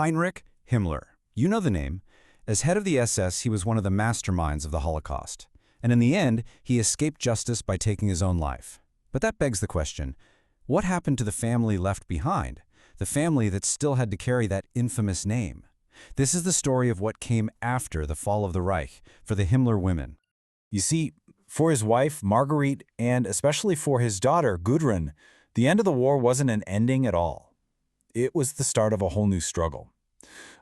Heinrich Himmler. You know the name. As head of the SS, he was one of the masterminds of the Holocaust. And in the end, he escaped justice by taking his own life. But that begs the question, what happened to the family left behind? The family that still had to carry that infamous name. This is the story of what came after the fall of the Reich for the Himmler women. You see, for his wife, Margarete, and especially for his daughter, Gudrun, the end of the war wasn't an ending at all. It was the start of a whole new struggle.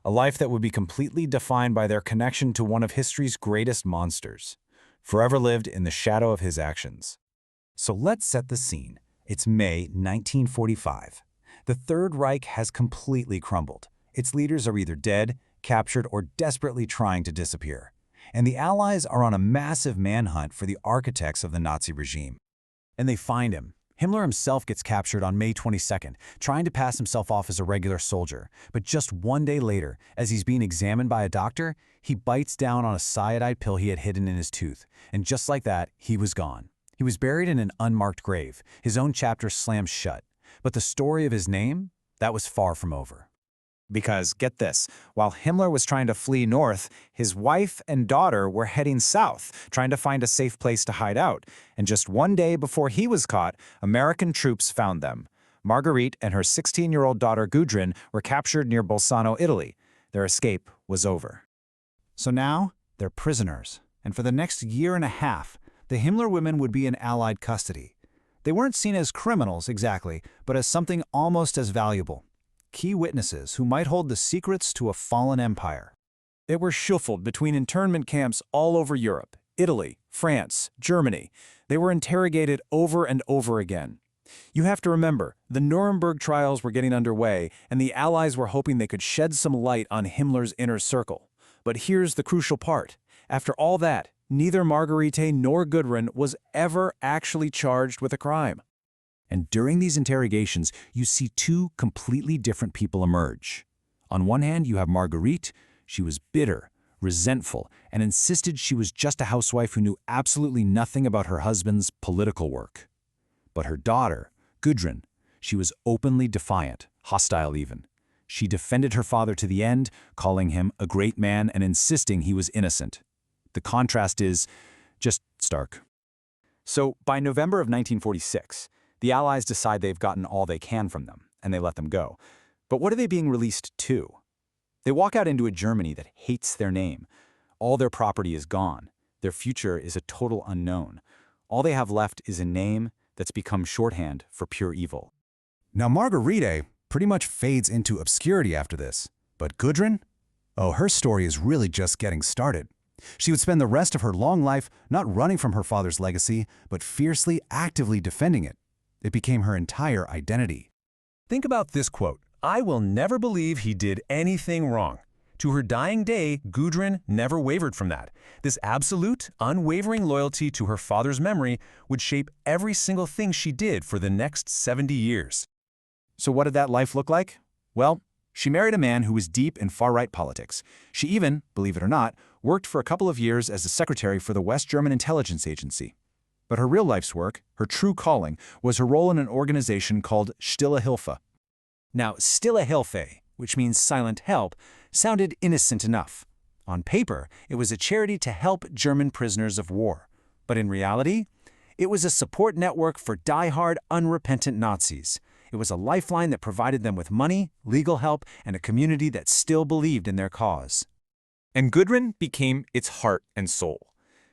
A life that would be completely defined by their connection to one of history's greatest monsters, forever lived in the shadow of his actions. So let's set the scene. It's May 1945. The Third Reich has completely crumbled. Its leaders are either dead, captured, or desperately trying to disappear. And the Allies are on a massive manhunt for the architects of the Nazi regime. And they find him. Himmler himself gets captured on May 22nd, trying to pass himself off as a regular soldier. But just one day later, as he's being examined by a doctor, he bites down on a cyanide pill he had hidden in his tooth. And just like that, he was gone. He was buried in an unmarked grave, his own chapter slammed shut. But the story of his name, that was far from over. Because, get this, while Himmler was trying to flee north, his wife and daughter were heading south, trying to find a safe place to hide out. And just one day before he was caught, American troops found them. Margarete and her 16-year-old daughter Gudrun were captured near Bolzano, Italy. Their escape was over. So now, they're prisoners. And for the next year and a half, the Himmler women would be in Allied custody. They weren't seen as criminals exactly, but as something almost as valuable. Key witnesses who might hold the secrets to a fallen empire. They were shuffled between internment camps all over Europe, Italy, France, Germany. They were interrogated over and over again. You have to remember, the Nuremberg trials were getting underway, and the Allies were hoping they could shed some light on Himmler's inner circle. But here's the crucial part. After all that, neither Margarete nor Gudrun was ever actually charged with a crime. And during these interrogations, you see two completely different people emerge. On one hand, you have Margarete. She was bitter, resentful, and insisted she was just a housewife who knew absolutely nothing about her husband's political work. But her daughter, Gudrun, she was openly defiant, hostile even. She defended her father to the end, calling him a great man and insisting he was innocent. The contrast is just stark. So by November of 1946, the Allies decide they've gotten all they can from them, and they let them go. But what are they being released to? They walk out into a Germany that hates their name. All their property is gone. Their future is a total unknown. All they have left is a name that's become shorthand for pure evil. Now Margarete pretty much fades into obscurity after this. But Gudrun? Oh, her story is really just getting started. She would spend the rest of her long life not running from her father's legacy, but fiercely, actively defending it. It became her entire identity. Think about this quote, "I will never believe he did anything wrong." To her dying day, Gudrun never wavered from that. This absolute, unwavering loyalty to her father's memory would shape every single thing she did for the next 70 years. So what did that life look like? Well, she married a man who was deep in far-right politics. She even, believe it or not, worked for a couple of years as a secretary for the West German intelligence agency. But her real life's work, her true calling, was her role in an organization called Stille Hilfe. Now, Stille Hilfe, which means silent help, sounded innocent enough. On paper, it was a charity to help German prisoners of war. But in reality, it was a support network for die-hard, unrepentant Nazis. It was a lifeline that provided them with money, legal help, and a community that still believed in their cause. And Gudrun became its heart and soul.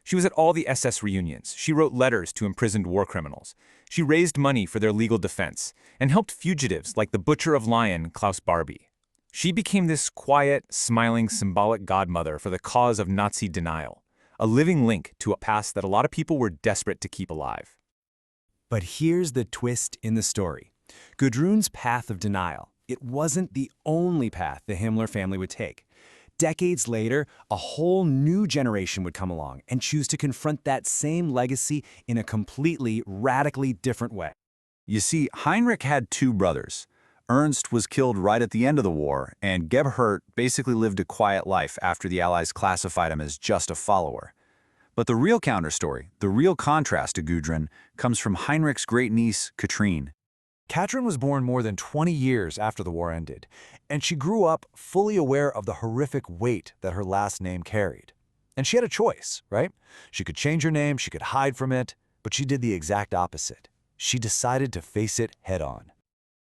She was at all the SS reunions. She wrote letters to imprisoned war criminals. She raised money for their legal defense and helped fugitives like the butcher of Lyon, Klaus Barbie. She became this quiet, smiling, symbolic godmother for the cause of Nazi denial, a living link to a past that a lot of people were desperate to keep alive. But here's the twist in the story. Gudrun's path of denial, it wasn't the only path the Himmler family would take. Decades later, a whole new generation would come along and choose to confront that same legacy in a completely, radically different way. You see, Heinrich had two brothers. Ernst was killed right at the end of the war, and Gebhard basically lived a quiet life after the Allies classified him as just a follower. But the real counterstory, the real contrast to Gudrun, comes from Heinrich's great niece, Katrine. Katrin was born more than 20 years after the war ended, and she grew up fully aware of the horrific weight that her last name carried. And she had a choice, right? She could change her name, she could hide from it, but she did the exact opposite. She decided to face it head-on.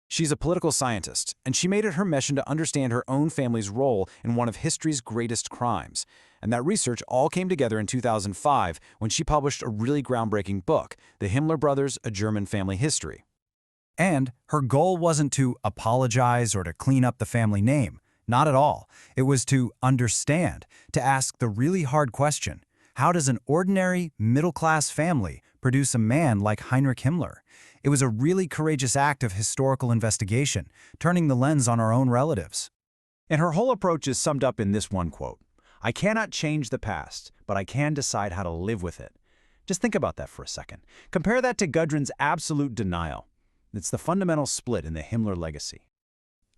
She's a political scientist, and she made it her mission to understand her own family's role in one of history's greatest crimes. And that research all came together in 2005 when she published a really groundbreaking book, The Himmler Brothers: A German Family History. And her goal wasn't to apologize or to clean up the family name. Not at all. It was to understand, to ask the really hard question: how does an ordinary, middle-class family produce a man like Heinrich Himmler? It was a really courageous act of historical investigation, turning the lens on our own relatives. And her whole approach is summed up in this one quote: "I cannot change the past, but I can decide how to live with it." Just think about that for a second. Compare that to Gudrun's absolute denial. It's the fundamental split in the Himmler legacy.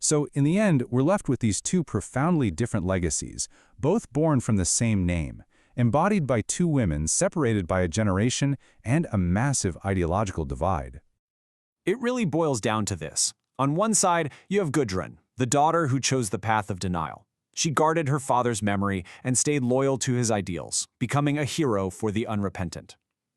So, in the end, we're left with these two profoundly different legacies, both born from the same name, embodied by two women separated by a generation and a massive ideological divide. It really boils down to this. On one side, you have Gudrun, the daughter who chose the path of denial. She guarded her father's memory and stayed loyal to his ideals, becoming a hero for the unrepentant.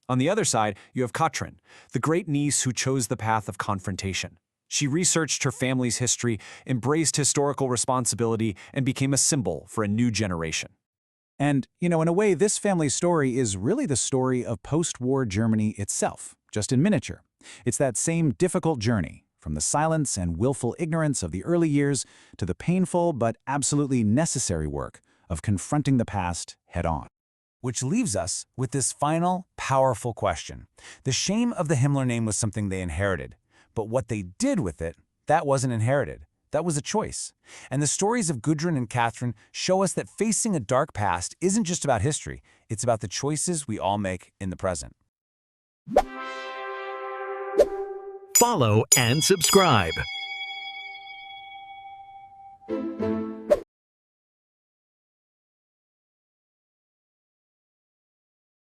On the other side, you have Katrin, the great niece who chose the path of confrontation. She researched her family's history, embraced historical responsibility, and became a symbol for a new generation. And, in a way, this family story is really the story of post-war Germany itself, just in miniature. It's that same difficult journey, from the silence and willful ignorance of the early years to the painful but absolutely necessary work of confronting the past head-on. Which leaves us with this final, powerful question. The shame of the Himmler name was something they inherited, but what they did with it, that wasn't inherited. That was a choice. And the stories of Gudrun and Katrin show us that facing a dark past isn't just about history, it's about the choices we all make in the present. Follow and subscribe.